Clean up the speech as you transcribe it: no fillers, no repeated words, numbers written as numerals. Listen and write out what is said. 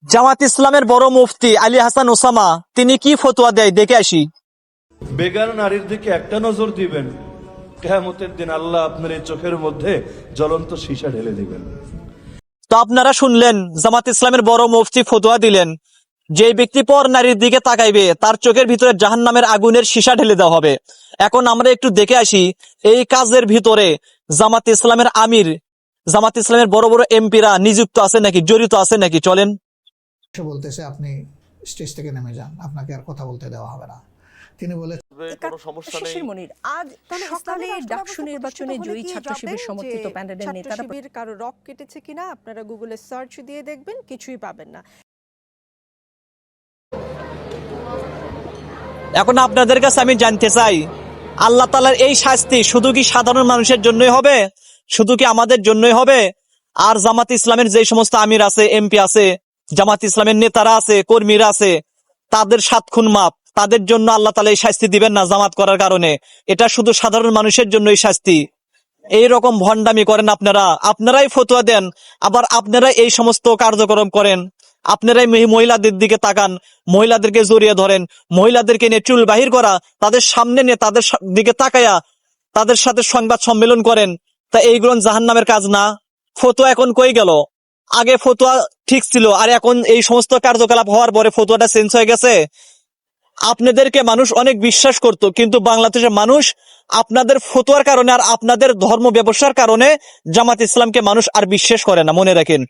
জামাত ইসলামের বড় মুফতি আলী হাসান ওসামা তিনি কি ফতোয়া দেয় দেখে আসি। বেগার নারীর দিকে একটা নজর দিবেন, কিয়ামতের দিন আল্লাহ আপনার এই চোখের মধ্যে জ্বলন্ত সীসা ঢেলে দিবেন। তো আপনারা শুনলেন জামাত ইসলামের বড় মুফতি ফতোয়া দিলেন, যে ব্যক্তি পর নারীর দিকে তাকাইবে তার চোখের ভিতরে জাহান্নামের আগুনের সীসা ঢেলে দেওয়া হবে। এখন আমরা একটু দেখে আসি এই কাজের ভিতরে জামাত ইসলামের আমির, জামাত ইসলামের বড় বড় এমপিরা নিযুক্ত আছে নাকি, জড়িত আছে নাকি। চলেন। সে বলতেছে আপনি স্টেজ থেকে নেমে যান, আপনাকে আর কথা বলতে দেওয়া হবে না। তিনি বলে শিশির মনির, আজ সকালে ডাকসু নির্বাচনে জয়ী ছাত্র শিবির সমর্থিত প্যানেলের নেতারা কারো রক কেটেছে কিনা আপনারা গুগলে সার্চ দিয়ে দেখবেন, কিছুই পাবেন না। এখন আপনাদের কাছে আমি জানতে চাই, আল্লাহ তাআলার এই শাস্তি শুধু কি সাধারণ মানুষের জন্যই হবে, শুধু কি আমাদের জন্যই হবে? আর জামাত ইসলামের যে সমস্ত আমির আছে, এমপি আছে, জামাত ইসলামের নেতারা আছে, কর্মীরা আছে, তাদের 7 খুন মাপ, তাদের জন্য আল্লাহ তাআলা এই শাস্তি দিবেন না জামাত করার কারণে? এটা শুধু সাধারণ মানুষের জন্য এই শাস্তি। এই রকম ভণ্ডামি করেন আপনারা, আপনারাই ফতোয়া দেন, আবার আপনারা এই সমস্ত কার্যক্রম করেন। আপনারাই মহিলাদের দিকে তাকান, মহিলাদেরকে জড়িয়ে ধরেন, মহিলাদেরকে নিয়ে চুল বাহির করা, তাদের সামনে নিয়ে তাদের দিকে তাকায়া তাদের সাথে সংবাদ সম্মেলন করেন। তা এইগুলো জাহান্নামের কাজ না? ফতোয়া এখন কই গেল? আগে ফতোয়া ঠিক ছিল, আর এখন এই সমস্ত কার্যকলাপ হওয়ার পরে ফতোয়াটা চেঞ্জ হয়ে গেছে। আপনাদেরকে মানুষ অনেক বিশ্বাস করত, কিন্তু বাংলাদেশের মানুষ আপনাদের ফতোয়ার কারণে আর আপনাদের ধর্ম ব্যবসার কারণে জামাত ইসলামকে মানুষ আর বিশ্বাস করে না, মনে রাখেন।